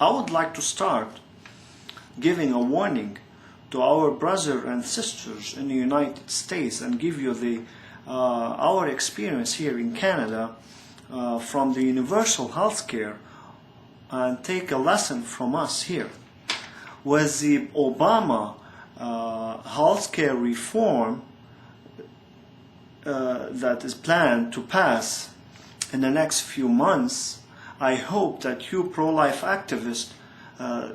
I would like to start giving a warning to our brothers and sisters in the United States and give you our experience here in Canada from the universal healthcare and take a lesson from us here. With the Obama healthcare reform that is planned to pass in the next few months, I hope that you pro-life activists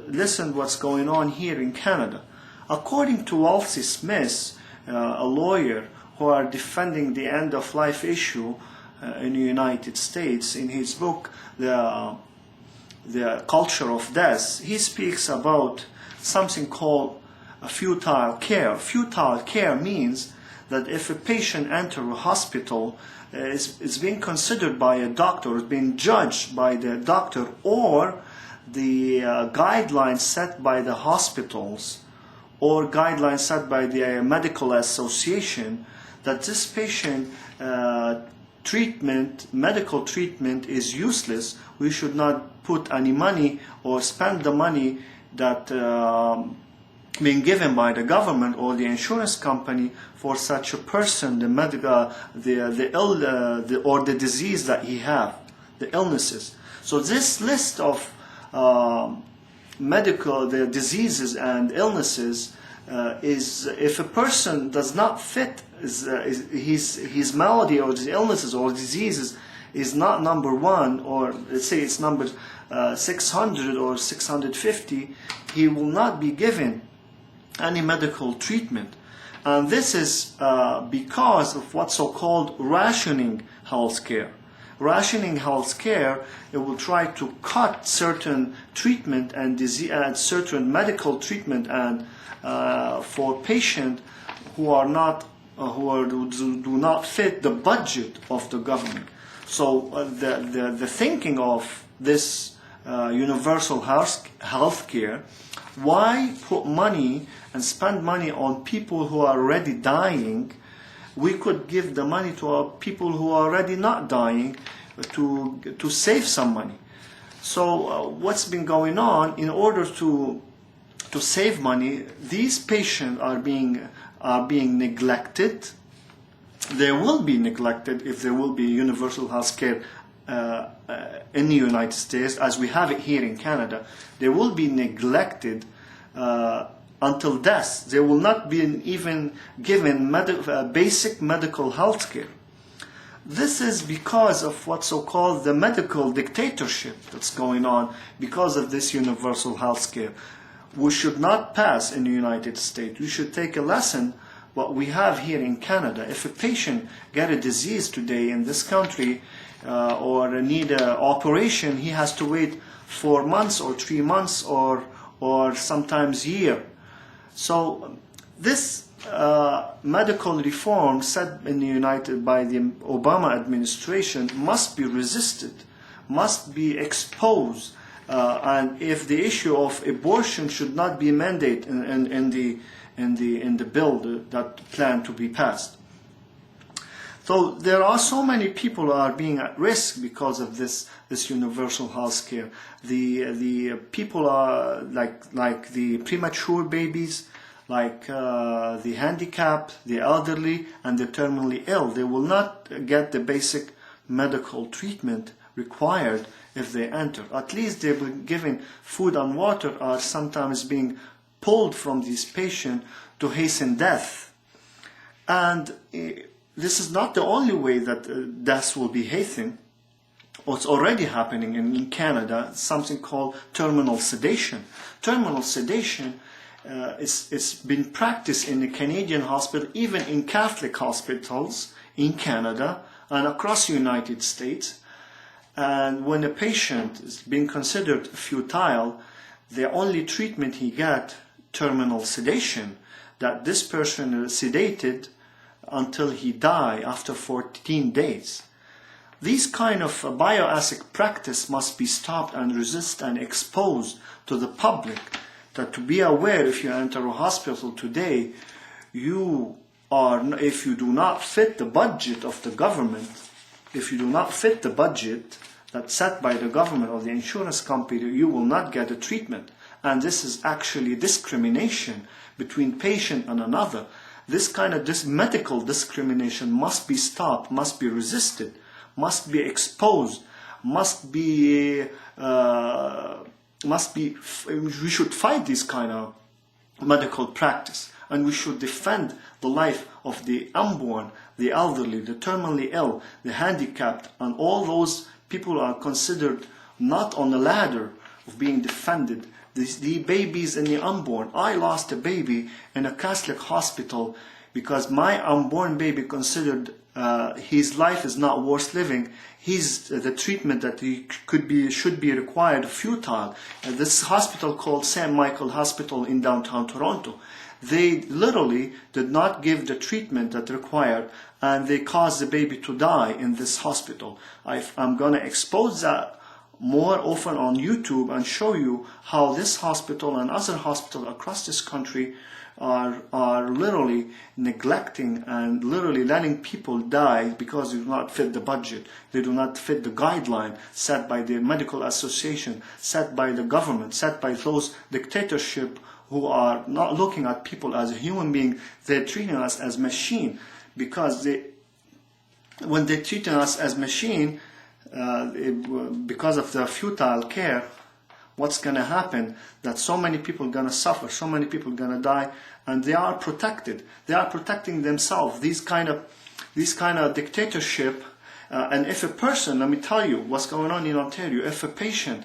listen what's going on here in Canada. According to Walter Smith, a lawyer who are defending the end-of-life issue in the United States, in his book, The Culture of Death, he speaks about something called futile care. Futile care means that if a patient enters a hospital, it's being considered by a doctor, it's being judged by the doctor or the guidelines set by the hospitals or guidelines set by the medical association, that this patient medical treatment is useless. We should not put any money or spend the money that being given by the government or the insurance company for such a person, the medical, or the disease that he have, the illnesses. So this list of the diseases and illnesses is, if a person does not fit, his malady or his illnesses or diseases is not number 1, or let's say it's number 600 or 650, he will not be given any medical treatment. And this is because of what's so-called rationing healthcare. Rationing healthcare, it will try to cut certain treatment and certain medical treatment and for patients who are not do not fit the budget of the government. So the thinking of this universal health care, why put money and spend money on people who are already dying? We could give the money to people who are already not dying to save some money. So what's been going on, in order to save money, these patients are being neglected. They will be neglected if there will be universal health care in the United States, as we have it here in Canada. They will be neglected until death. They will not be even given basic medical health care. This is because of what's so-called the medical dictatorship that's going on because of this universal health care. We should not pass in the United States. We should take a lesson what we have here in Canada. If a patient get a disease today in this country or need an operation, he has to wait 4 months or 3 months or sometimes a year. So this medical reform set in the by the Obama administration must be resisted, must be exposed, and if the issue of abortion should not be mandated in the bill that planned to be passed. So there are so many people who are being at risk because of this universal health care. The people are like the premature babies, like the handicapped, the elderly, and the terminally ill. They will not get the basic medical treatment required if they enter. At least they will be given food and water, are sometimes being pulled from these patients to hasten death. And this is not the only way that deaths will be hastened. What's already happening in Canada, something called terminal sedation. Terminal sedation it's been practiced in the Canadian hospital, even in Catholic hospitals in Canada and across the United States. And when a patient is being considered futile, the only treatment he gets, terminal sedation, that this person is sedated until he dies after 14 days. These kind of bioethic practice must be stopped and resisted and exposed to the public. That to be aware, if you enter a hospital today, if you do not fit the budget of the government, if you do not fit the budget that set by the government or the insurance company, you will not get a treatment. And this is actually discrimination between patient and another. This kind of medical discrimination must be stopped, must be resisted, must be exposed, we should fight this kind of medical practice, and we should defend the life of the unborn, the elderly, the terminally ill, the handicapped, and all those people are considered not on the ladder of being defended. The babies and the unborn. I lost a baby in a Catholic hospital because my unborn baby considered his life is not worth living. The treatment that he should be required futile. This hospital called St. Michael Hospital in downtown Toronto. They literally did not give the treatment that required, and they caused the baby to die in this hospital. I'm going to expose that more often on YouTube and show you how this hospital and other hospitals across this country are literally neglecting and literally letting people die because they do not fit the budget. They do not fit the guideline set by the medical association, set by the government, set by those dictatorship who are not looking at people as a human being. They're treating us as machine, because when they're treating us as machine, because of the futile care, what's going to happen? That so many people are going to suffer, so many people are going to die, and they are protected. They are protecting themselves. These kind of dictatorship. And if a person, let me tell you what's going on in Ontario. If a patient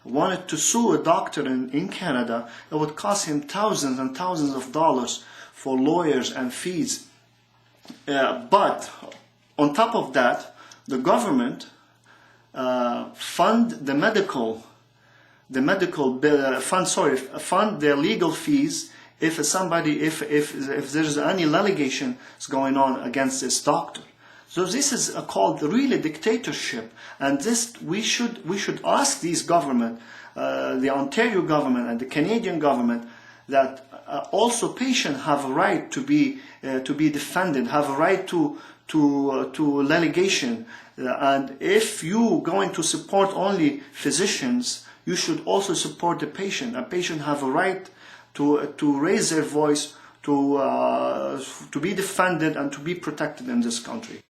wanted to sue a doctor in Canada, it would cost him thousands and thousands of dollars for lawyers and fees. But on top of that, the government fund their legal fees if there's any allegation going on against this doctor. So this is called really dictatorship, and this we should ask these government, the Ontario government and the Canadian government, that also patients have a right to be defended, have a right to litigation, and if you going to support only physicians, you should also support the patient. A patient have a right to raise their voice, to be defended and to be protected in this country.